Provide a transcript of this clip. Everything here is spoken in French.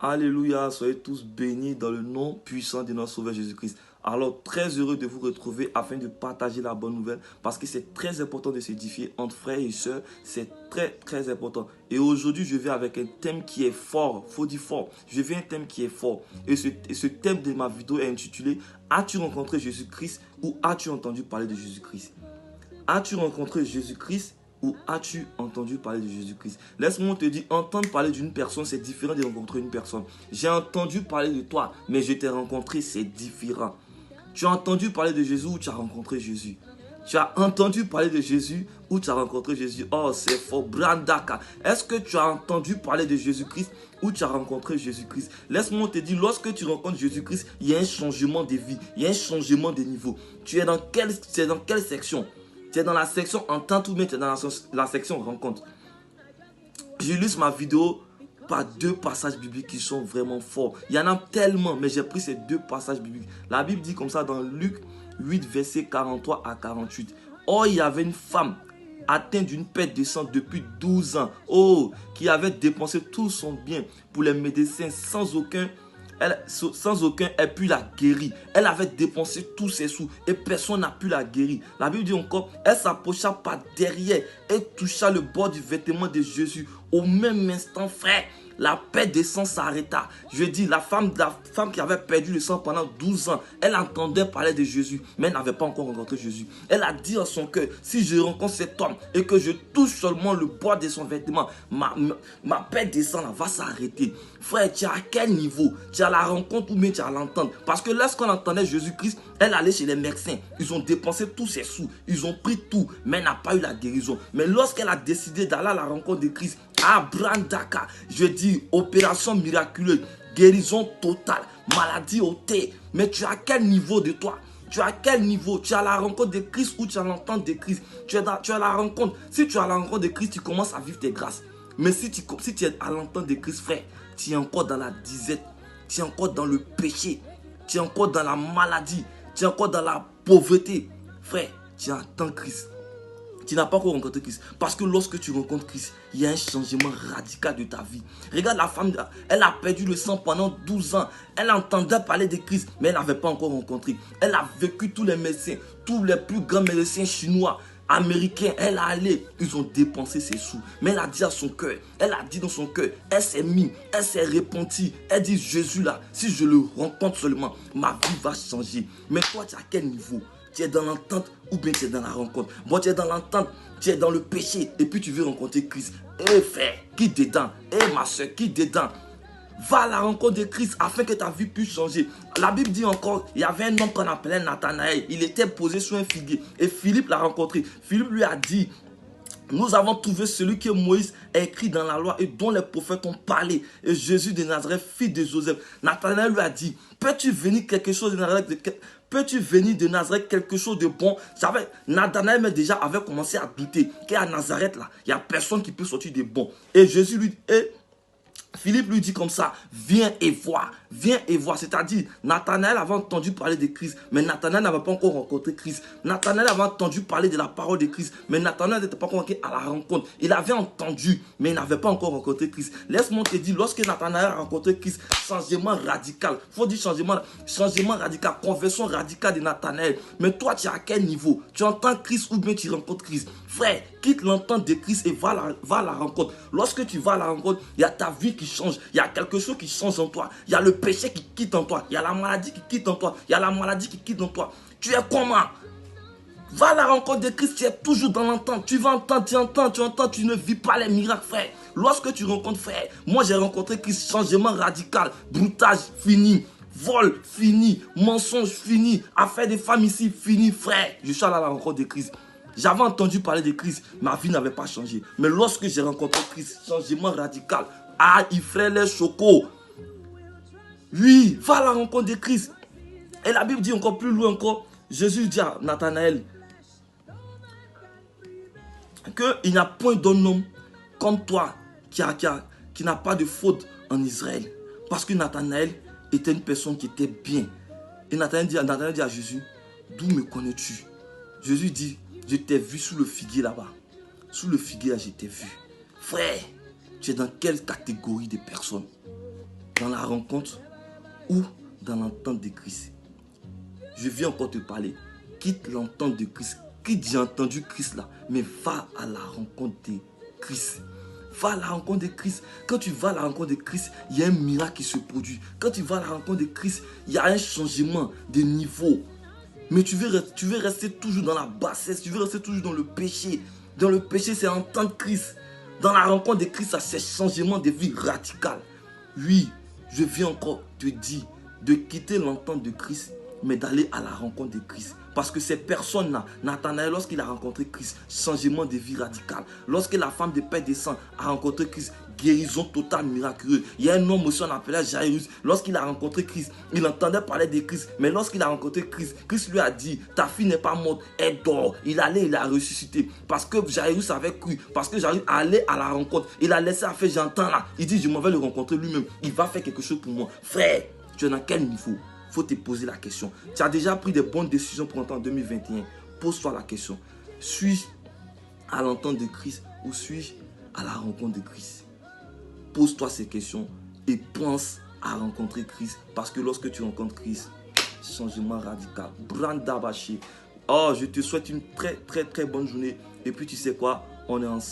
Alléluia, soyez tous bénis dans le nom puissant de notre Sauveur Jésus-Christ. Alors, très heureux de vous retrouver afin de partager la bonne nouvelle parce que c'est très important de s'édifier entre frères et sœurs. C'est très important. Et aujourd'hui, je viens avec un thème qui est fort. Faut dire fort. Je viens un thème qui est fort. Et ce thème de ma vidéo est intitulé « As-tu rencontré Jésus-Christ ou as-tu entendu parler de Jésus-Christ » As-tu rencontré Jésus-Christ ou as-tu entendu parler de Jésus-Christ? Laisse-moi te dire, entendre parler d'une personne, c'est différent de rencontrer une personne. J'ai entendu parler de toi, mais je t'ai rencontré, c'est différent. Tu as entendu parler de Jésus ou tu as rencontré Jésus? Tu as entendu parler de Jésus ou tu as rencontré Jésus? Oh, c'est fort. Brandaka. Est-ce que tu as entendu parler de Jésus-Christ ou tu as rencontré Jésus-Christ? Laisse-moi te dire, lorsque tu rencontres Jésus-Christ, il y a un changement de vie, il y a un changement de niveau. Tu es dans quelle section? Tu es dans la section entente ou bien tu es dans la section rencontre? J'illustre ma vidéo par deux passages bibliques qui sont vraiment forts. Il y en a tellement, mais j'ai pris ces deux passages bibliques. La Bible dit comme ça dans Luc 8, versets 43 à 48. Or, il y avait une femme atteinte d'une perte de sang depuis 12 ans. Oh, qui avait dépensé tout son bien pour les médecins sans aucun elle pu la guérir. Elle avait dépensé tous ses sous et personne n'a pu la guérir. La Bible dit encore, elle s'approcha par derrière et toucha le bord du vêtement de Jésus. Au même instant, frère, la perte de sang s'arrêta. Je dis, la femme qui avait perdu le sang pendant 12 ans, elle entendait parler de Jésus, mais elle n'avait pas encore rencontré Jésus. Elle a dit en son cœur, si je rencontre cet homme et que je touche seulement le bord de son vêtement, ma perte de sang là, va s'arrêter. Frère, tu es à quel niveau? Tu as la rencontre ou bien tu as l'entendre? Parce que lorsqu'on entendait Jésus-Christ, elle allait chez les médecins. Ils ont dépensé tous ses sous. Ils ont pris tout, mais elle n'a pas eu la guérison. Mais lorsqu'elle a décidé d'aller à la rencontre de Christ, à Brandaka, je dis opération miraculeuse, guérison totale, maladie ôtée. Mais tu es à quel niveau de toi? Tu es à quel niveau? Tu as la rencontre de Christ ou tu as l'entente de Christ? Tu as la rencontre. Si tu as la rencontre de Christ, tu commences à vivre tes grâces. Mais si tu es à l'entente de Christ, frère, tu es encore dans la disette, tu es encore dans le péché, tu es encore dans la maladie, tu es encore dans la pauvreté. Frère, tu attends Christ. Tu n'as pas encore rencontré Christ. Parce que lorsque tu rencontres Christ, il y a un changement radical de ta vie. Regarde la femme, elle a perdu le sang pendant 12 ans. Elle entendait parler de Christ, mais elle n'avait pas encore rencontré. Elle a vécu tous les médecins, tous les plus grands médecins chinois, américains. Elle a allé, ils ont dépensé ses sous. Mais elle a dit à son cœur, elle a dit dans son cœur, elle s'est mise, elle s'est repentie. Elle dit, Jésus là, si je le rencontre seulement, ma vie va changer. Mais toi, tu es à quel niveau? Tu es dans l'entente ou bien tu es dans la rencontre? Bon, tu es dans l'entente, tu es dans le péché et puis tu veux rencontrer Christ. Eh frère, qui dedans? Eh ma soeur, qui dedans? Va à la rencontre de Christ afin que ta vie puisse changer. La Bible dit encore, il y avait un homme qu'on appelait Nathanaël. Il était posé sur un figuier et Philippe l'a rencontré. Philippe lui a dit, nous avons trouvé celui que Moïse a écrit dans la loi et dont les prophètes ont parlé. Et Jésus de Nazareth, fils de Joseph. Nathanaël lui a dit, peux-tu venir quelque chose de Nazareth? Peux-tu venir de Nazareth quelque chose de bon? Nathanaël déjà avait commencé à douter qu'à Nazareth, là, il n'y a personne qui peut sortir de bon. Et Jésus lui dit, Philippe lui dit comme ça, viens et vois, c'est-à-dire Nathanaël avait entendu parler de Christ, mais Nathanaël n'avait pas encore rencontré Christ. Nathanaël avait entendu parler de la parole de Christ, mais Nathanaël n'était pas encore à la rencontre. Il avait entendu, mais il n'avait pas encore rencontré Christ. Laisse-moi te dire, lorsque Nathanaël a rencontré Christ, changement radical, il faut dire changement radical, conversion radicale de Nathanaël. Mais toi, tu es à quel niveau? Tu entends Christ ou bien tu rencontres Christ? Frère, quitte l'entente de Christ et va à la rencontre. Lorsque tu vas à la rencontre, il y a ta vie qui change. Il y a quelque chose qui change en toi. Il y a le péché qui quitte en toi. Il y a la maladie qui quitte en toi. Il y a la maladie qui quitte en toi. Tu es comment? Va à la rencontre de Christ, tu es toujours dans l'entente. Tu vas entendre, tu entends, tu ne vis pas les miracles, frère. Lorsque tu rencontres, frère, moi j'ai rencontré Christ, changement radical, broutage fini, vol fini, mensonge fini, affaire de femme ici fini, frère. Je suis allé à la rencontre de Christ. J'avais entendu parler de Christ, ma vie n'avait pas changé. Mais lorsque j'ai rencontré Christ, changement radical. Ah, il ferait les chocos. Oui, va à la rencontre de Christ. Et la Bible dit encore plus loin encore, Jésus dit à Nathanaël qu'il n'y a point d'un homme comme toi qui n'a pas de faute en Israël. Parce que Nathanaël était une personne qui était bien. Et Nathanaël dit à Jésus, d'où me connais-tu? Jésus dit, je t'ai vu sous le figuier là-bas. Sous le figuier là, je t'ai vu. Frère, tu es dans quelle catégorie de personnes? dans la rencontre ou dans l'entente de Christ? Je viens encore te parler. Quitte l'entente de Christ. Quitte, j'ai entendu Christ là. Mais va à la rencontre de Christ. Va à la rencontre de Christ. Quand tu vas à la rencontre de Christ, il y a un miracle qui se produit. Quand tu vas à la rencontre de Christ, il y a un changement de niveau. Mais tu veux rester toujours dans la bassesse. Tu veux rester toujours dans le péché. Dans le péché, c'est entendre Christ. Dans la rencontre de Christ, c'est changement de vie radical. Oui, je viens encore te dire de quitter l'entente de Christ, mais d'aller à la rencontre de Christ. Parce que ces personnes-là, Nathanaël, lorsqu'il a rencontré Christ, changement de vie radical. Lorsque la femme de Père descend a rencontré Christ, guérison totale, miraculeuse. Il y a un homme aussi, on appelait Jairus. Lorsqu'il a rencontré Christ, il entendait parler de Christ. Mais lorsqu'il a rencontré Christ, Christ lui a dit, ta fille n'est pas morte, elle dort. Il allait, il a ressuscité. Parce que Jairus avait cru. Parce que Jairus allait à la rencontre. Il a laissé faire, j'entends là. Il dit, je m'en vais le rencontrer lui-même. Il va faire quelque chose pour moi. Frère, tu es dans quel niveau? Il faut te poser la question. Tu as déjà pris des bonnes décisions pour entrer en 2021. Pose-toi la question. Suis-je à l'entente de Christ ou suis-je à la rencontre de Christ? Pose-toi ces questions et pense à rencontrer Christ. Parce que lorsque tu rencontres Christ, changement radical. Brandabaché. Oh, je te souhaite une très très très bonne journée. Et puis tu sais quoi? On est ensemble.